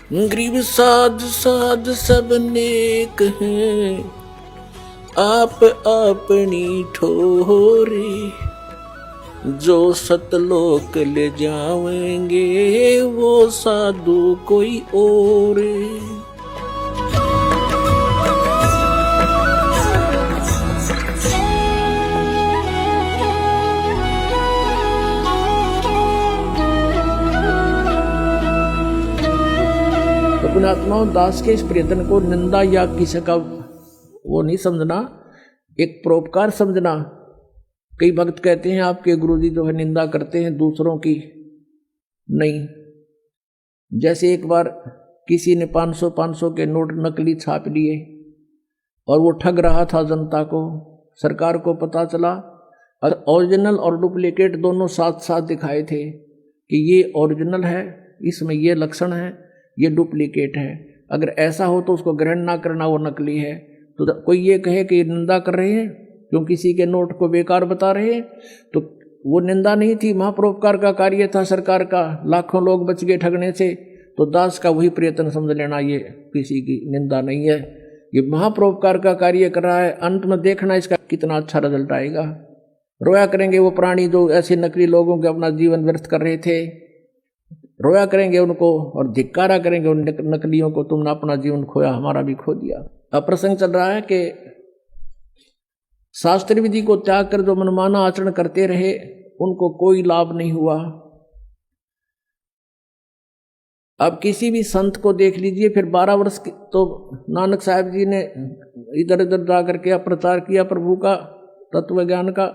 गरीब साध साध सब नेक हैं, आप अपनी ठोरे, जो सतलोक ले जाएंगे वो साधु कोई और। पुण्यात्माओं, दास के इस प्रयत्न को निंदा या किसी का वो नहीं समझना, एक परोपकार समझना। कई भक्त कहते हैं आपके गुरुजी जो है निंदा करते हैं दूसरों की, नहीं। जैसे एक बार किसी ने 500 के नोट नकली छाप लिए और वो ठग रहा था जनता को। सरकार को पता चला और ओरिजिनल और डुप्लीकेट दोनों साथ साथ दिखाए थे कि ये ओरिजिनल है, इसमें ये लक्षण है, ये डुप्लीकेट है। अगर ऐसा हो तो उसको ग्रहण ना करना, वो नकली है। तो कोई ये कहे कि निंदा कर रहे हैं क्यों किसी के नोट को बेकार बता रहे हैं, तो वो निंदा नहीं थी, महापरोपकार का कार्य था सरकार का। लाखों लोग बच गए ठगने से, तो दास का वही प्रयत्न समझ लेना, ये किसी की निंदा नहीं है, ये महापरोपकार का कार्य कर रहा है। अंत में देखना इसका कितना अच्छा रिजल्ट आएगा। रोया करेंगे वो प्राणी जो ऐसे नकली लोगों के अपना जीवन व्यर्थ कर रहे थे, रोया करेंगे उनको और धिक्कारा करेंगे उन नकलियों को, तुमने अपना जीवन खोया, हमारा भी खो दिया। अब प्रसंग चल रहा है कि शास्त्र विधि को त्याग कर जो मनमाना आचरण करते रहे उनको कोई लाभ नहीं हुआ। अब किसी भी संत को देख लीजिए, फिर 12 वर्ष तो नानक साहब जी ने इधर उधर जा करके प्रचार किया प्रभु का तत्व ज्ञान का।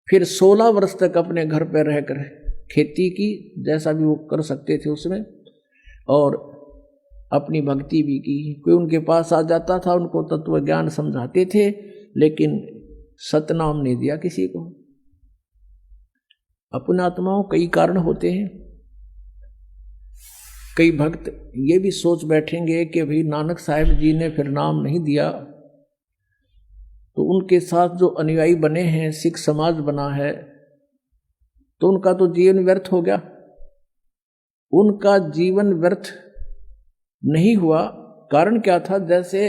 फिर 16 वर्ष तक अपने घर पर रहकर खेती की, जैसा भी वो कर सकते थे उसमें, और अपनी भक्ति भी की। कोई उनके पास आ जाता था, उनको तत्व ज्ञान समझाते थे, लेकिन सतनाम नहीं दिया किसी को। अपने आत्माओं कई कारण होते हैं। कई भक्त ये भी सोच बैठेंगे कि भाई नानक साहब जी ने फिर नाम नहीं दिया तो उनके साथ जो अनुयायी बने हैं, सिख समाज बना है, तो उनका तो जीवन व्यर्थ हो गया। उनका जीवन व्यर्थ नहीं हुआ। कारण क्या था? जैसे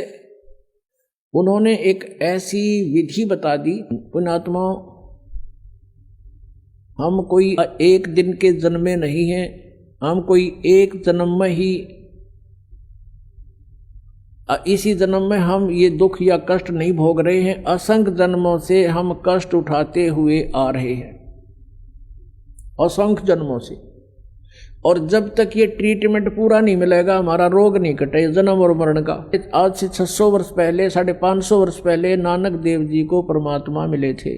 उन्होंने एक ऐसी विधि बता दी, पुण्यात्माओं, हम कोई एक दिन के जन्मे नहीं हैं, हम कोई एक जन्म में ही, इसी जन्म में हम ये दुख या कष्ट नहीं भोग रहे हैं, असंख्य जन्मों से हम कष्ट उठाते हुए आ रहे हैं, असंख्य जन्मों से। और जब तक ये ट्रीटमेंट पूरा नहीं मिलेगा, हमारा रोग नहीं कटे जन्म और मरण का। आज से 600 वर्ष पहले, 550 वर्ष पहले नानक देव जी को परमात्मा मिले थे।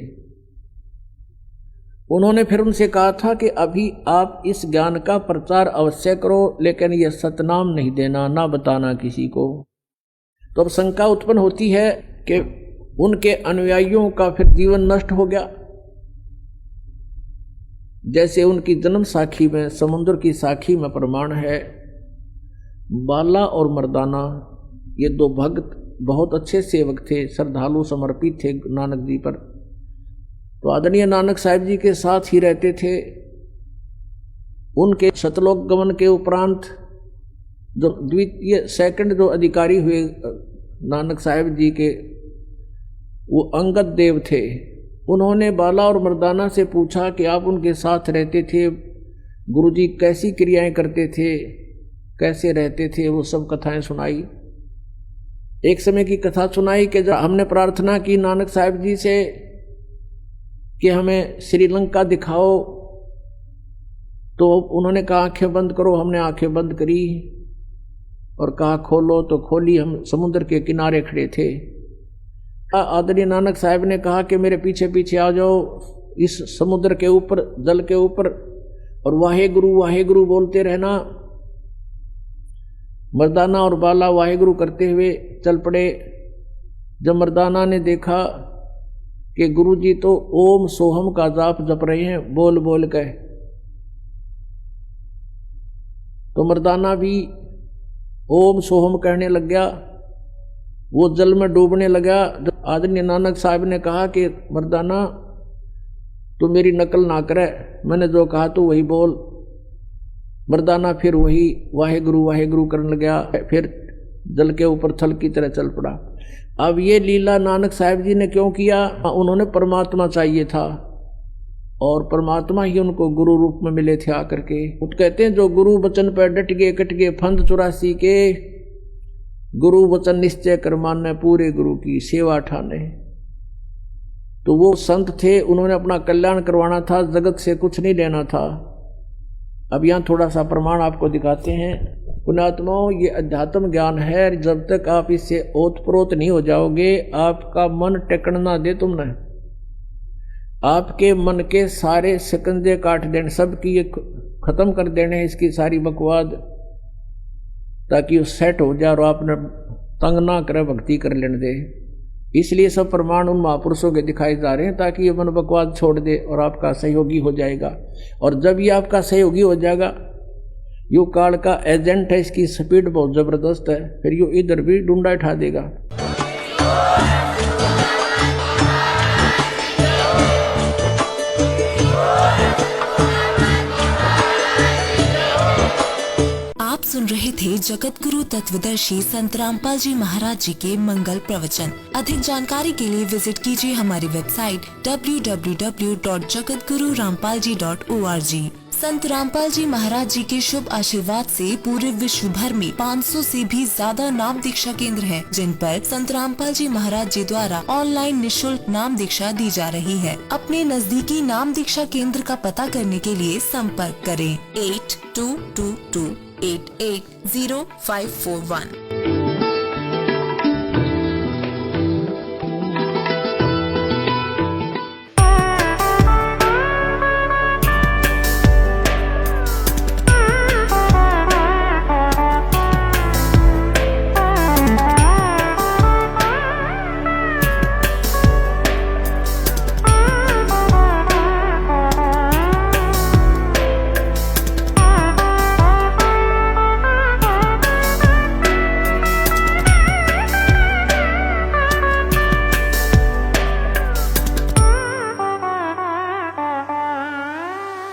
उन्होंने फिर उनसे कहा था कि अभी आप इस ज्ञान का प्रचार अवश्य करो, लेकिन यह सतनाम नहीं देना, ना बताना किसी को। तो अब शंका उत्पन्न होती है कि उनके अनुयायियों का फिर जीवन नष्ट हो गया। जैसे उनकी जन्म साखी में, समुद्र की साखी में प्रमाण है, बाला और मर्दाना ये दो भक्त बहुत अच्छे सेवक थे, श्रद्धालु समर्पित थे नानक जी पर। तो आदरणीय नानक साहब जी के साथ ही रहते थे। उनके सतलोक गमन के उपरांत जो द्वितीय सेकंड जो अधिकारी हुए नानक साहब जी के, वो अंगद देव थे। उन्होंने बाला और मर्दाना से पूछा कि आप उनके साथ रहते थे, गुरुजी कैसी क्रियाएं करते थे, कैसे रहते थे, वो सब कथाएं सुनाई। एक समय की कथा सुनाई कि जब हमने प्रार्थना की नानक साहब जी से कि हमें श्रीलंका दिखाओ, तो उन्होंने कहा आंखें बंद करो। हमने आंखें बंद करी और कहा खोलो, तो खोली। हम समुद्र के किनारे खड़े थे। आदरणीय नानक साहब ने कहा कि मेरे पीछे पीछे आ जाओ इस समुद्र के ऊपर, जल के ऊपर, और वाहे गुरु बोलते रहना। मर्दाना और बाला वाहे गुरु करते हुए चल पड़े। जब मर्दाना ने देखा कि गुरुजी तो ओम सोहम का जाप जप रहे हैं बोल बोल के, तो मर्दाना भी ओम सोहम कहने लग गया। वो जल में डूबने लगा। आदरणीय नानक साहब ने कहा कि मर्दाना तू मेरी नकल ना करे, मैंने जो कहा तू वही बोल। मर्दाना फिर वही वाहेगुरु वाहेगुरु करने लगा, फिर जल के ऊपर थल की तरह चल पड़ा। अब ये लीला नानक साहब जी ने क्यों किया? उन्होंने परमात्मा चाहिए था और परमात्मा ही उनको गुरु रूप में मिले थे आकर के। वो कहते हैं जो गुरु वचन पर डट गए कट गए फंद 84 के, गुरु वचन निश्चय कर माने पूरे गुरु की सेवा ठाने। तो वो संत थे, उन्होंने अपना कल्याण करवाना था, जगत से कुछ नहीं लेना था। अब यहाँ थोड़ा सा प्रमाण आपको दिखाते हैं। पुण्यात्माओं, ये अध्यात्म ज्ञान है, जब तक आप इससे ओतप्रोत नहीं हो जाओगे, आपका मन टेकन ना दे तुमने, आपके मन के सारे शिकंजे काट देने, सबकी ये खत्म कर देने इसकी सारी बकवाद, ताकि वो सेट हो जाए और आपने तंग ना करे, भक्ति कर लेने दे। इसलिए सब प्रमाण उन महापुरुषों के दिखाए जा रहे हैं, ताकि ये मन बकवाद छोड़ दे और आपका सहयोगी हो जाएगा। और जब ये आपका सहयोगी हो जाएगा, यो काल का एजेंट है, इसकी स्पीड बहुत जबरदस्त है, फिर यो इधर भी डूंडा उठा देगा। आप सुन रहे थे जगत गुरु तत्वदर्शी संत रामपाल जी महाराज जी के मंगल प्रवचन। अधिक जानकारी के लिए विजिट कीजिए हमारी वेबसाइट www.jagatgururampalji.org। संत रामपाल जी महाराज जी के शुभ आशीर्वाद से पूरे विश्व भर में 500 से भी ज्यादा नाम दीक्षा केंद्र हैं, जिन पर संत रामपाल जी महाराज जी द्वारा ऑनलाइन निशुल्क नाम दीक्षा दी जा रही है। अपने नजदीकी नाम दीक्षा केंद्र का पता करने के लिए संपर्क करें 8222880541।